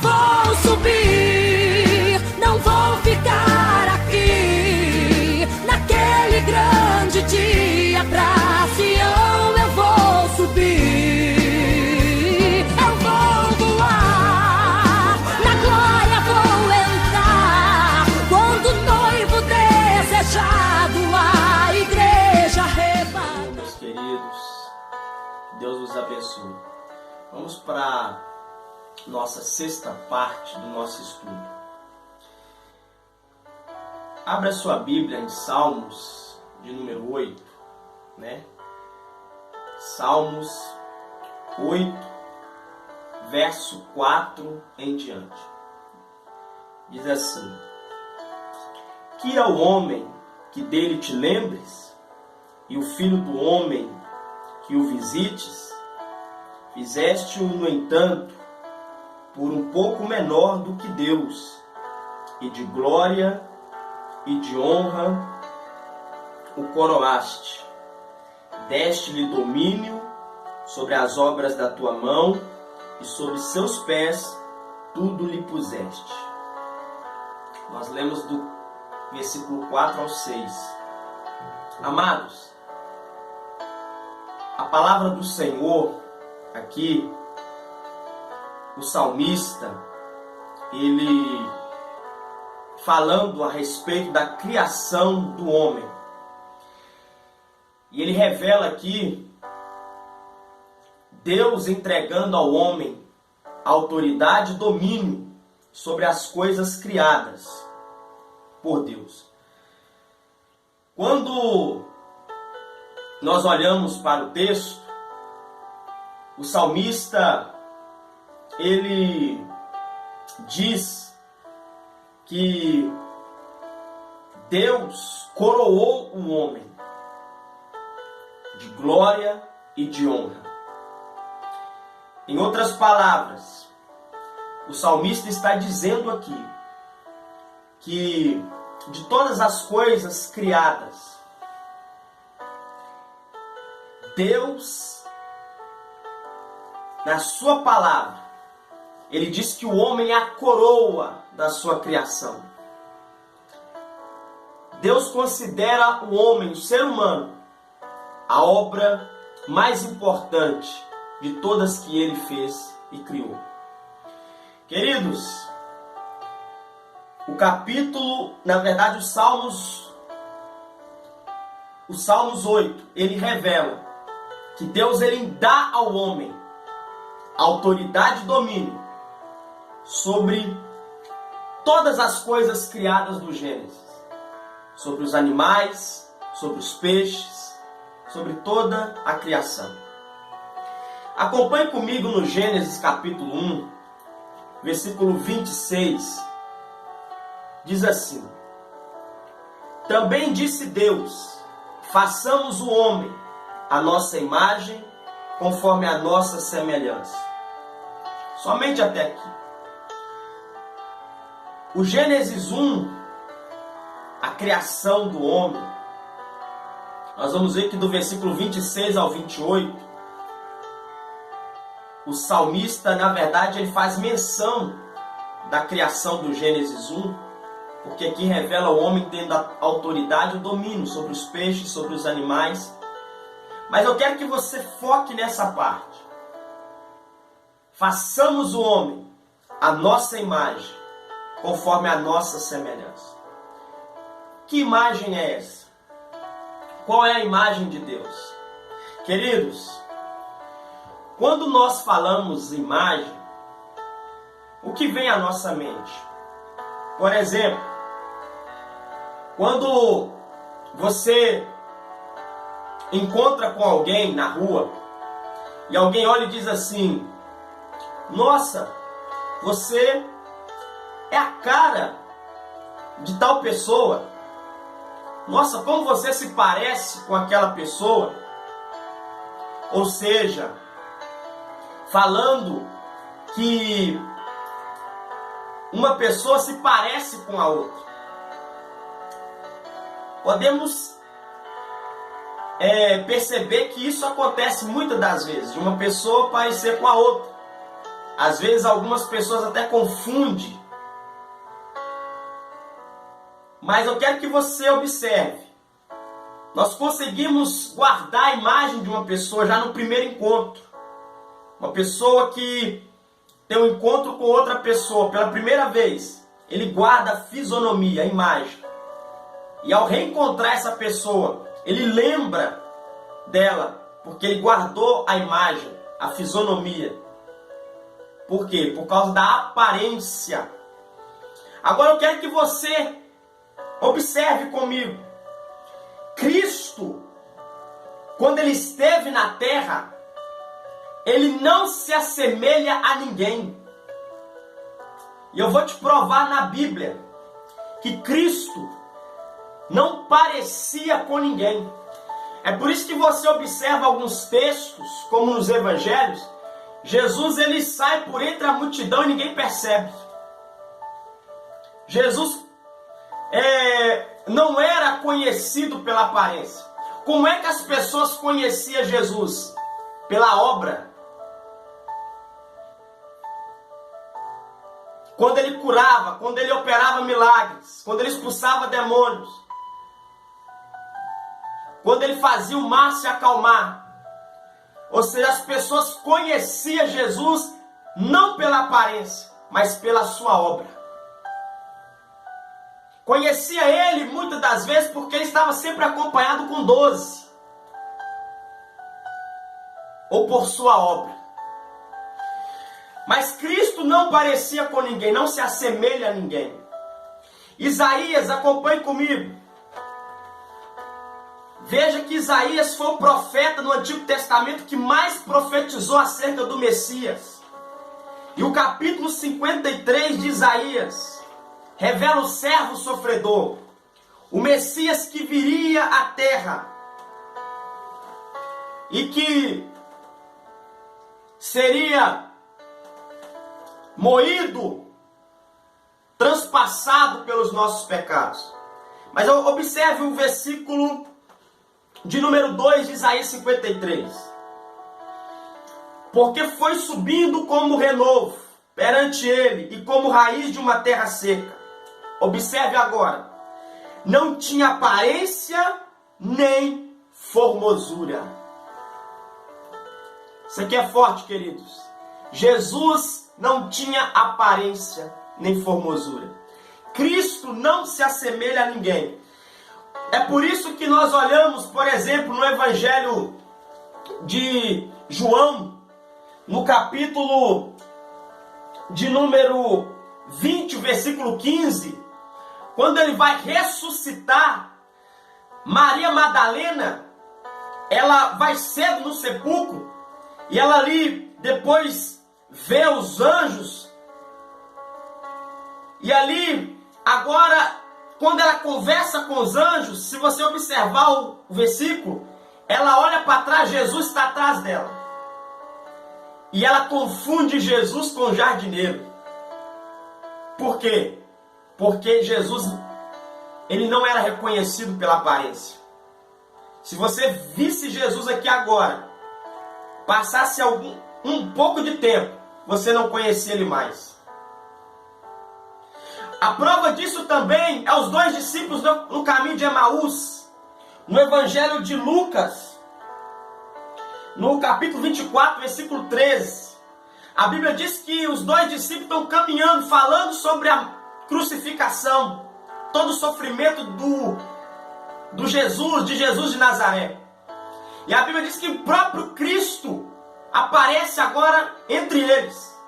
vou subir, não vou ficar aqui. Naquele grande dia pra Sião eu vou subir. Eu vou voar, na glória vou entrar. Quando o noivo desejado a igreja arrebatar. Meus queridos, Deus os abençoe. Vamos para nossa sexta parte do nosso estudo. Abra sua Bíblia em Salmos de número 8, né? Salmos 8, verso 4 em diante. Diz assim: Que é o homem que dele te lembres, e o filho do homem que o visites? Fizeste-o, no entanto, por um pouco menor do que Deus, e de glória e de honra o coroaste. Deste-lhe domínio sobre as obras da tua mão, e sobre seus pés tudo lhe puseste. Nós lemos do versículo 4 ao 6. Amados, a palavra do Senhor aqui, o salmista, ele falando a respeito da criação do homem. E ele revela aqui Deus entregando ao homem autoridade e domínio sobre as coisas criadas por Deus. Quando nós olhamos para o texto, o salmista, ele diz que Deus coroou o homem de glória e de honra. Em outras palavras, o salmista está dizendo aqui que de todas as coisas criadas, Deus, na sua palavra, ele diz que o homem é a coroa da sua criação. Deus considera o homem, o ser humano, a obra mais importante de todas que ele fez e criou. Queridos, o capítulo, na verdade, os Salmos 8, ele revela que Deus, ele dá ao homem autoridade e domínio sobre todas as coisas criadas do Gênesis, sobre os animais, sobre os peixes, sobre toda a criação. Acompanhe comigo no Gênesis capítulo 1, versículo 26, diz assim: Também disse Deus, façamos o homem à nossa imagem, conforme a nossa semelhança. Somente até aqui. O Gênesis 1, a criação do homem, nós vamos ver que do versículo 26 ao 28, o salmista, na verdade, ele faz menção da criação do Gênesis 1, porque aqui revela o homem tendo a autoridade e o domínio sobre os peixes, sobre os animais. Mas eu quero que você foque nessa parte. Façamos o homem à nossa imagem, conforme a nossa semelhança. Que imagem é essa? Qual é a imagem de Deus? Queridos, quando nós falamos imagem, o que vem à nossa mente? Por exemplo, quando você encontra com alguém na rua e alguém olha e diz assim: nossa, você é a cara de tal pessoa. Nossa, como você se parece com aquela pessoa. Ou seja, falando que uma pessoa se parece com a outra. Podemos perceber que isso acontece muitas das vezes, de uma pessoa parecer com a outra. Às vezes algumas pessoas até confundem. Mas eu quero que você observe. Nós conseguimos guardar a imagem de uma pessoa já no primeiro encontro. Uma pessoa que tem um encontro com outra pessoa pela primeira vez. Ele guarda a fisionomia, a imagem. E ao reencontrar essa pessoa, ele lembra dela, porque ele guardou a imagem, a fisionomia. Por quê? Por causa da aparência. Agora eu quero que você observe comigo. Cristo, quando ele esteve na terra, ele não se assemelha a ninguém. E eu vou te provar na Bíblia que Cristo não parecia com ninguém. É por isso que você observa alguns textos, como nos evangelhos, Jesus ele sai por entre a multidão e ninguém percebe. Jesus não era conhecido pela aparência. Como é que as pessoas conheciam Jesus? Pela obra. Quando ele curava, quando ele operava milagres, quando ele expulsava demônios, quando ele fazia o mar se acalmar. Ou seja, as pessoas conheciam Jesus não pela aparência, mas pela sua obra. Conhecia ele muitas das vezes porque ele estava sempre acompanhado com 12. Ou por sua obra. Mas Cristo não parecia com ninguém, não se assemelha a ninguém. Isaías, acompanhe comigo. Veja que Isaías foi o profeta no Antigo Testamento que mais profetizou acerca do Messias. E o capítulo 53 de Isaías revela o servo sofredor, o Messias que viria à terra e que seria moído, transpassado pelos nossos pecados. Mas observe o versículo de número 2 de Isaías 53. Porque foi subindo como renovo perante ele e como raiz de uma terra seca. Observe agora. Não tinha aparência nem formosura. Isso aqui é forte, queridos. Jesus não tinha aparência nem formosura. Cristo não se assemelha a ninguém. É por isso que nós olhamos, por exemplo, no Evangelho de João, no capítulo de número 20, versículo 15, quando ele vai ressuscitar, Maria Madalena, ela vai cedo no sepulcro, e ela ali depois vê os anjos, e ali, agora, quando ela conversa com os anjos, se você observar o versículo, ela olha para trás, Jesus está atrás dela. E ela confunde Jesus com o jardineiro. Por quê? Porque Jesus, ele não era reconhecido pela aparência. Se você visse Jesus aqui agora, passasse um pouco de tempo, você não conhecia ele mais. A prova disso também é os 2 discípulos no caminho de Emaús. No Evangelho de Lucas, no capítulo 24, versículo 13. A Bíblia diz que os 2 discípulos estão caminhando, falando sobre a crucificação. Todo o sofrimento de Jesus de Nazaré. E a Bíblia diz que o próprio Cristo aparece agora entre eles.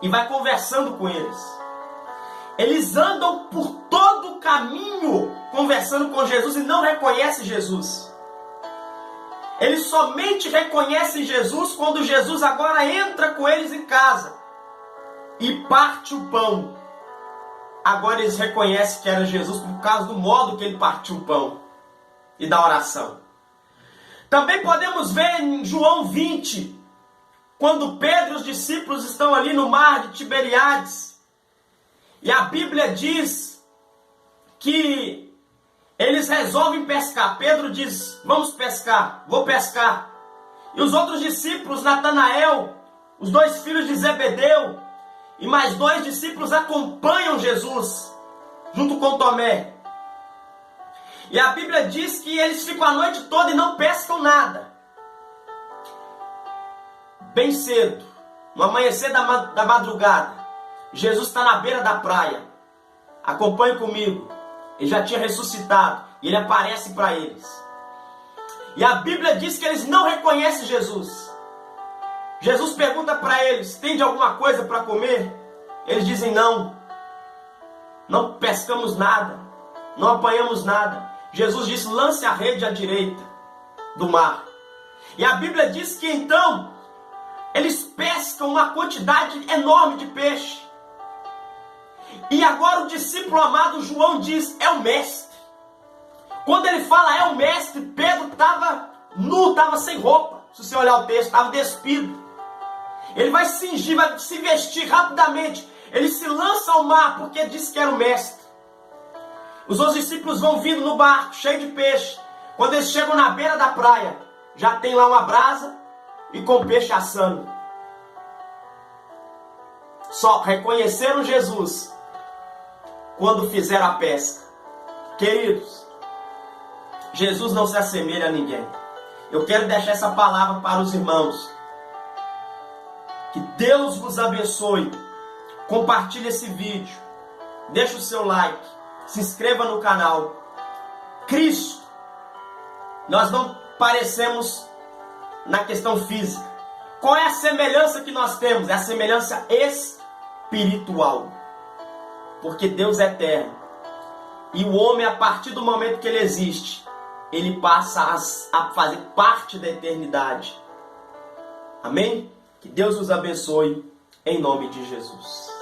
E vai conversando com eles. Eles andam por todo o caminho conversando com Jesus e não reconhecem Jesus. Eles somente reconhecem Jesus quando Jesus agora entra com eles em casa e parte o pão. Agora eles reconhecem que era Jesus por causa do modo que ele partiu o pão e da oração. Também podemos ver em João 20, quando Pedro e os discípulos estão ali no mar de Tiberíades. E a Bíblia diz que eles resolvem pescar. Pedro diz, vamos pescar, vou pescar. E os outros discípulos, Natanael os 2 filhos de Zebedeu e mais 2 discípulos acompanham Jesus, junto com Tomé. E a Bíblia diz que eles ficam a noite toda e não pescam nada. Bem cedo, no amanhecer da madrugada, Jesus está na beira da praia. Acompanhe comigo. Ele já tinha ressuscitado e ele aparece para eles. E a Bíblia diz que eles não reconhecem Jesus. Jesus pergunta para eles: tem de alguma coisa para comer? Eles dizem não. Não pescamos nada. Não apanhamos nada. Jesus disse: lance a rede à direita do mar. E a Bíblia diz que então eles pescam uma quantidade enorme de peixe. E agora o discípulo amado João diz: é o mestre. Quando ele fala é o mestre, Pedro estava nu, estava sem roupa. Se você olhar o texto, estava despido. Ele vai se cingir, vai se vestir rapidamente. Ele se lança ao mar porque disse que era o mestre. Os outros discípulos vão vindo no barco, cheio de peixe. Quando eles chegam na beira da praia, já tem lá uma brasa e com peixe assando. Só reconheceram Jesus quando fizeram a pesca. Queridos, Jesus não se assemelha a ninguém. Eu quero deixar essa palavra para os irmãos. Que Deus vos abençoe. Compartilhe esse vídeo. Deixe o seu like. Se inscreva no canal. Cristo, nós não parecemos na questão física. Qual é a semelhança que nós temos? É a semelhança espiritual. Porque Deus é eterno. E o homem, a partir do momento que ele existe, ele passa a fazer parte da eternidade. Amém? Que Deus os abençoe, em nome de Jesus.